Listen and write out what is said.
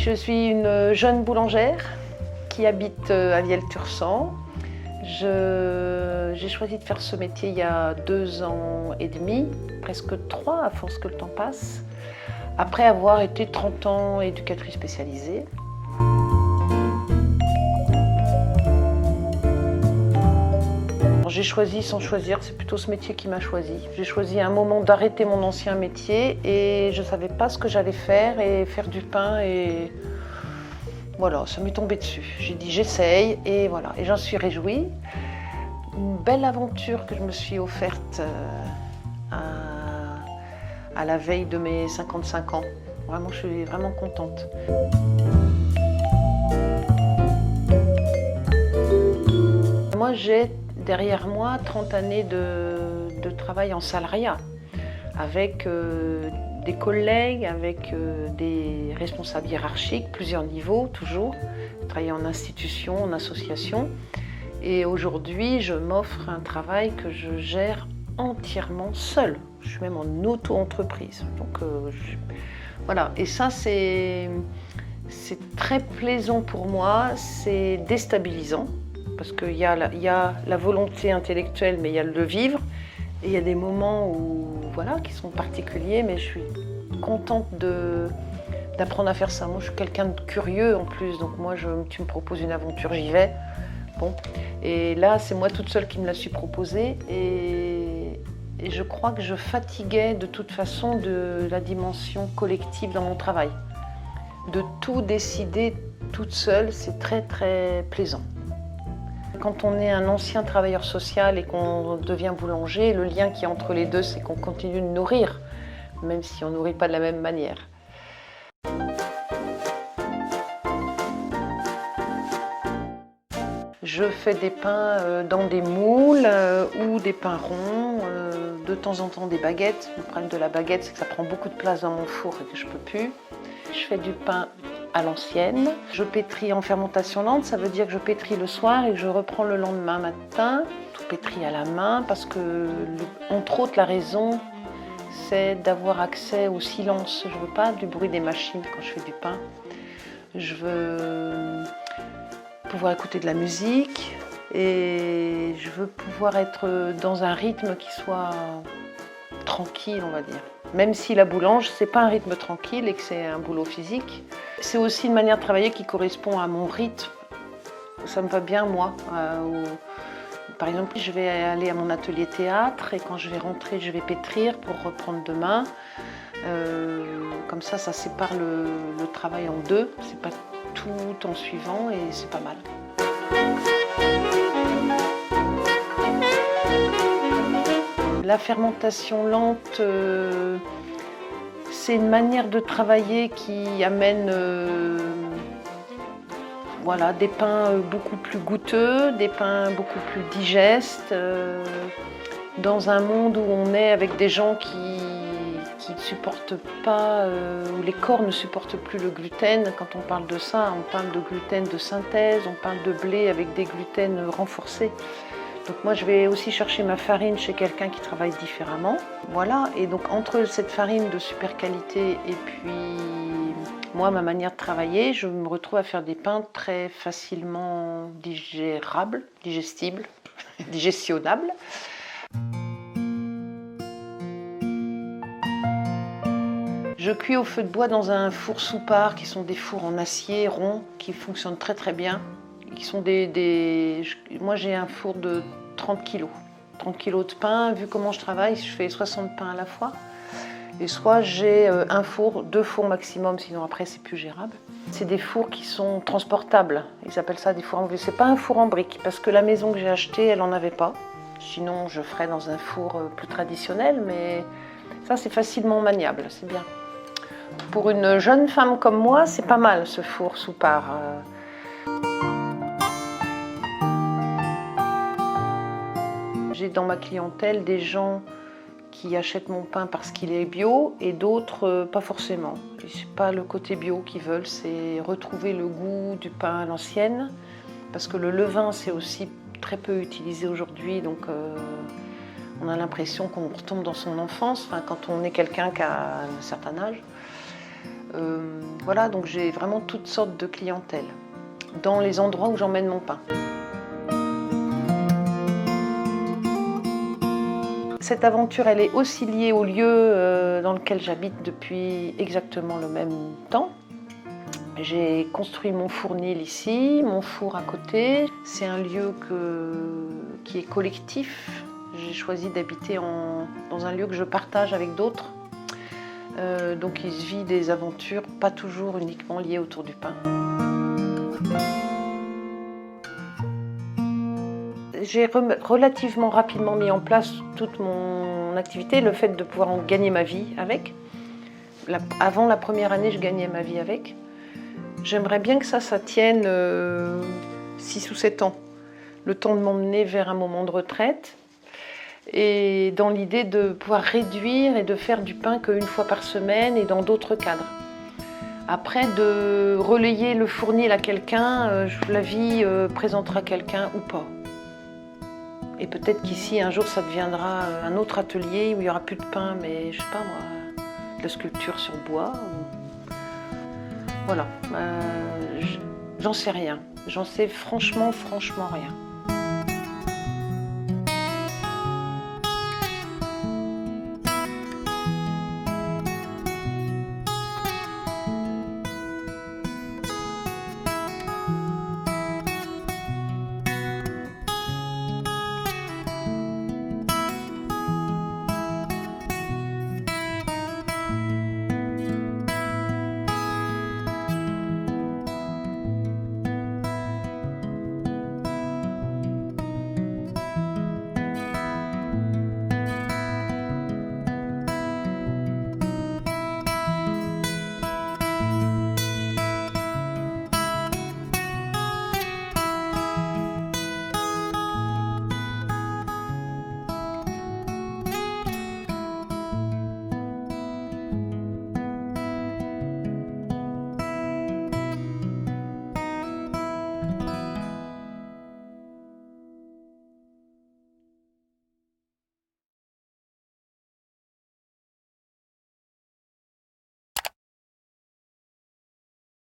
Je suis une jeune boulangère qui habite à Vielle-Tursan. J'ai choisi de faire ce métier il y a 2 ans et demi, presque 3 à force que le temps passe, après avoir été 30 ans éducatrice spécialisée. J'ai choisi sans choisir, c'est plutôt ce métier qui m'a choisi. J'ai choisi un moment d'arrêter mon ancien métier et je ne savais pas ce que j'allais faire et faire du pain et voilà, ça m'est tombé dessus. J'ai dit j'essaye et voilà, et j'en suis réjouie. Une belle aventure que je me suis offerte à la veille de mes 55 ans. Vraiment, je suis vraiment contente. Moi, j'ai derrière moi 30 années de travail en salariat, avec des collègues, avec des responsables hiérarchiques, plusieurs niveaux toujours. J'ai travaillé en institution, en association. Et aujourd'hui, je m'offre un travail que je gère entièrement seule. Je suis même en auto-entreprise. Donc voilà, et ça c'est très plaisant pour moi, c'est déstabilisant. Parce qu'il y a la volonté intellectuelle, mais il y a le vivre. Et il y a des moments voilà, qui sont particuliers, mais je suis contente d'apprendre à faire ça. Moi, je suis quelqu'un de curieux en plus, donc moi, tu me proposes une aventure, j'y vais. Bon. Et là, c'est moi toute seule qui me la suis proposée. Et je crois que je fatiguais de toute façon de la dimension collective dans mon travail. De tout décider toute seule, c'est très, très plaisant. Quand on est un ancien travailleur social et qu'on devient boulanger, le lien qu'il y a entre les deux, c'est qu'on continue de nourrir, même si on ne nourrit pas de la même manière. Je fais des pains dans des moules ou des pains ronds, de temps en temps des baguettes. Le problème de la baguette, c'est que ça prend beaucoup de place dans mon four et que je ne peux plus. Je fais du pain à l'ancienne. Je pétris en fermentation lente, ça veut dire que je pétris le soir et que je reprends le lendemain matin. Tout pétri à la main parce que, entre autres, la raison, c'est d'avoir accès au silence. Je ne veux pas du bruit des machines quand je fais du pain. Je veux pouvoir écouter de la musique et je veux pouvoir être dans un rythme qui soit tranquille, on va dire. Même si la boulange, c'est pas un rythme tranquille et que c'est un boulot physique. C'est aussi une manière de travailler qui correspond à mon rythme. Ça me va bien, moi. Par exemple, je vais aller à mon atelier théâtre et quand je vais rentrer, je vais pétrir pour reprendre demain. Comme ça sépare le travail en deux. C'est pas tout en suivant et c'est pas mal. La fermentation lente, c'est une manière de travailler qui amène voilà, des pains beaucoup plus goûteux, des pains beaucoup plus digestes, dans un monde où on est avec des gens qui ne supportent pas, où les corps ne supportent plus le gluten. Quand on parle de ça, on parle de gluten de synthèse, on parle de blé avec des gluten renforcés. Donc moi, je vais aussi chercher ma farine chez quelqu'un qui travaille différemment. Voilà, et donc entre cette farine de super qualité et puis moi, ma manière de travailler, je me retrouve à faire des pains très facilement digérables, digestibles, digestionnables. Je cuis au feu de bois dans un four soupard qui sont des fours en acier rond qui fonctionnent très très bien. Qui sont moi j'ai un four de 30 kg. 30 kg de pain, vu comment je travaille, je fais 60 pains à la fois. Et soit j'ai un four, 2 fours maximum, sinon après c'est plus gérable. C'est des fours qui sont transportables, ils appellent ça des fours en briques. C'est pas un four en briques, parce que la maison que j'ai achetée, elle en avait pas. Sinon je ferais dans un four plus traditionnel, mais ça c'est facilement maniable, c'est bien. Pour une jeune femme comme moi, c'est pas mal ce four soupard. J'ai dans ma clientèle des gens qui achètent mon pain parce qu'il est bio et d'autres pas forcément. C'est pas le côté bio qu'ils veulent, c'est retrouver le goût du pain à l'ancienne parce que le levain c'est aussi très peu utilisé aujourd'hui, donc on a l'impression qu'on retombe dans son enfance, enfin, quand on est quelqu'un qui a un certain âge. Voilà, donc j'ai vraiment toutes sortes de clientèle dans les endroits où j'emmène mon pain. Cette aventure, elle est aussi liée au lieu dans lequel j'habite depuis exactement le même temps. J'ai construit mon fournil ici, mon four à côté. C'est un lieu qui est collectif. J'ai choisi d'habiter dans un lieu que je partage avec d'autres. Donc il se vit des aventures, pas toujours uniquement liées autour du pain. J'ai relativement rapidement mis en place toute mon activité, le fait de pouvoir en gagner ma vie avec. Avant la première année, je gagnais ma vie avec. J'aimerais bien que ça tienne 6 ou 7 ans. Le temps de m'emmener vers un moment de retraite. Et dans l'idée de pouvoir réduire et de faire du pain qu'une fois par semaine et dans d'autres cadres. Après, de relayer le fournil à quelqu'un, la vie présentera quelqu'un ou pas. Et peut-être qu'ici, un jour, ça deviendra un autre atelier où il n'y aura plus de pain, mais je sais pas moi, de la sculpture sur bois. Voilà, j'en sais rien. J'en sais franchement rien.